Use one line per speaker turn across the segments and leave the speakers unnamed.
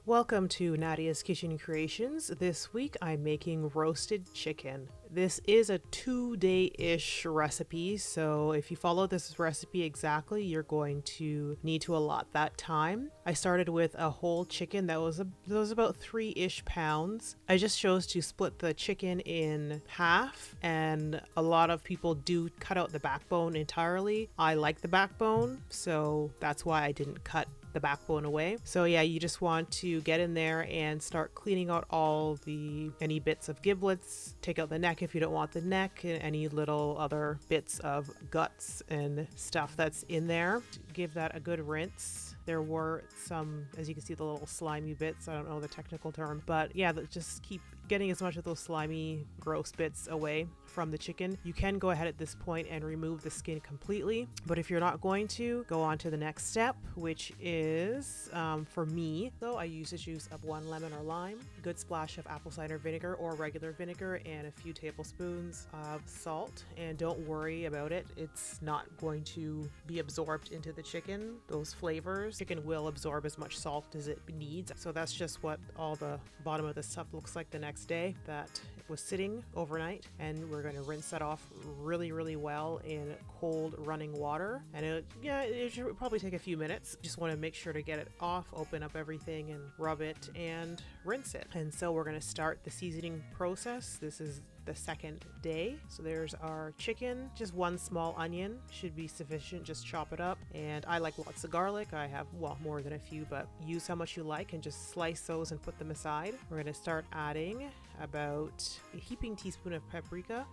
Welcome to Nadia's Kitchen Creations. This week I'm making roasted chicken. This is a 2-day-ish recipe, so if you follow this recipe exactly, you're going to need to allot that time. I started with a whole chicken that was about 3-ish pounds. I just chose to split the chicken in half, and a lot of people do cut out the backbone entirely. I like the backbone, so that's why I didn't cut the backbone away. So yeah, you just want to get in there and start cleaning out any bits of giblets. Take out the neck if you don't want the neck, and any little other bits of guts and stuff that's in there. Give that a good rinse. There were some, as you can see, the little slimy bits. I don't know the technical term, but yeah, just keep getting as much of those slimy, gross bits away from the chicken. You can go ahead at this point and remove the skin completely, but if you're not going to, go on to the next step, which is, for me, though, I use the juice of 1 lemon or lime, a good splash of apple cider vinegar or regular vinegar, and a few tablespoons of salt. And don't worry about it, it's not going to be absorbed into the chicken, those flavors. Chicken will absorb as much salt as it needs, so that's just what all the bottom of the stuff looks like the next day that it was sitting overnight. And we're going to rinse that off really well in cold running water, and it should probably take a few minutes. Just want to make sure to get it off, open up everything and rub it and rinse it. And so we're going to start the seasoning process. This is the second day. So there's our chicken. Just 1 small onion should be sufficient. Just chop it up. And I like lots of garlic. I have, well, more than a few, but use how much you like and just slice those and put them aside. We're going to start adding about a heaping teaspoon of paprika,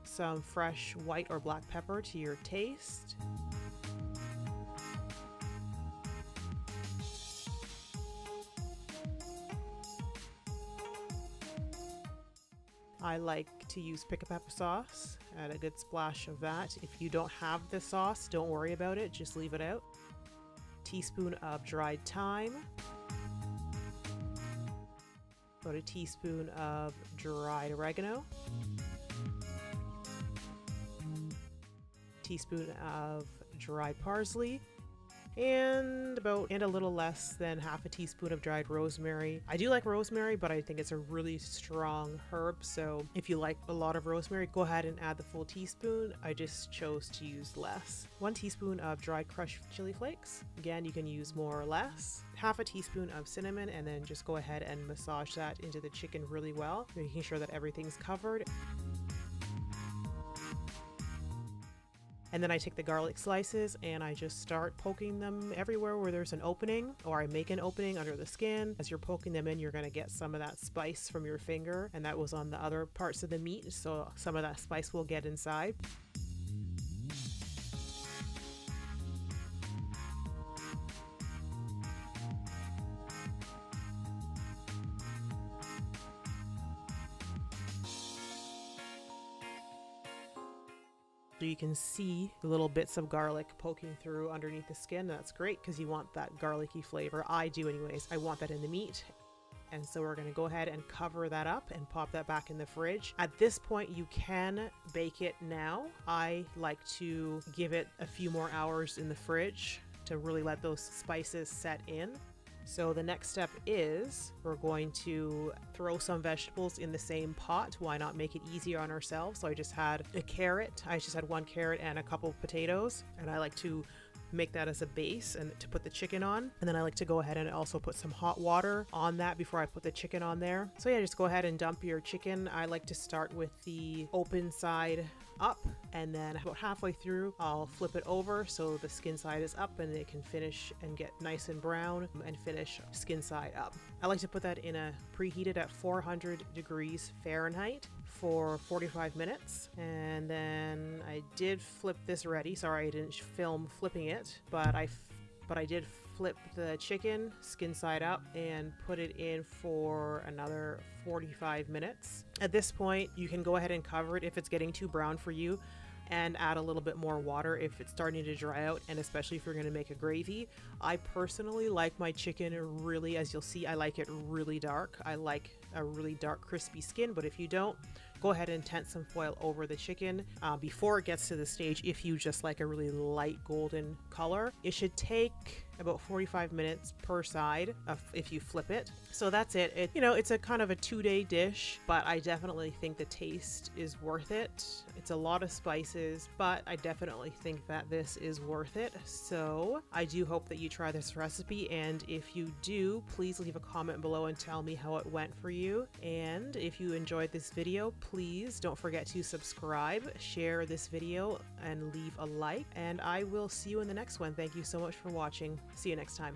some fresh white or black pepper to your taste, I like to use pick pepper sauce, add a good splash of that. If you don't have the sauce, don't worry about it, just leave it out. Teaspoon of dried thyme, about a teaspoon of dried oregano, teaspoon of dried parsley, and a little less than half a teaspoon of dried rosemary. I do like rosemary, but I think it's a really strong herb, so if you like a lot of rosemary, go ahead and add the full teaspoon. I just chose to use less. 1 teaspoon of dried crushed chili flakes. Again, you can use more or less. Half a teaspoon of cinnamon, and then just go ahead and massage that into the chicken really well, making sure that everything's covered. And then I take the garlic slices and I just start poking them everywhere where there's an opening, or I make an opening under the skin. As you're poking them in, you're going to get some of that spice from your finger, and that was on the other parts of the meat, so some of that spice will get inside. So you can see the little bits of garlic poking through underneath the skin. That's great because you want that garlicky flavor. I do anyways. I want that in the meat. And so we're going to go ahead and cover that up and pop that back in the fridge. At this point, you can bake it now. I like to give it a few more hours in the fridge to really let those spices set in. So the next step is we're going to throw some vegetables in the same pot. Why not make it easier on ourselves? So I just had a carrot. I just had 1 carrot and a couple of potatoes, and I like to make that as a base and to put the chicken on. And then I like to go ahead and also put some hot water on that before I put the chicken on there. So yeah, just go ahead and dump your chicken. I like to start with the open side up, and then about halfway through I'll flip it over so the skin side is up and it can finish and get nice and brown and finish skin side up. I like to put that in a preheated at 400 degrees Fahrenheit for 45 minutes. And then I did flip this ready. Sorry, I didn't film flipping it, but I did flip the chicken skin side up and put it in for another 45 minutes. At this point, you can go ahead and cover it if it's getting too brown for you, and add a little bit more water if it's starting to dry out, and especially if you're going to make a gravy. I personally like my chicken really, as you'll see, I like it really dark. I like a really dark crispy skin, but if you don't, go ahead and tent some foil over the chicken before it gets to the stage if you just like a really light golden color. It should take about 45 minutes per side if you flip it. So that's it. It's a kind of a 2-day dish, but I definitely think the taste is worth it. It's a lot of spices, but I definitely think that this is worth it. So I do hope that you try this recipe, and if you do, please leave a comment below and tell me how it went for you. And if you enjoyed this video, please don't forget to subscribe, share this video, and leave a like, and I will see you in the next one. Thank you so much for watching. See you next time.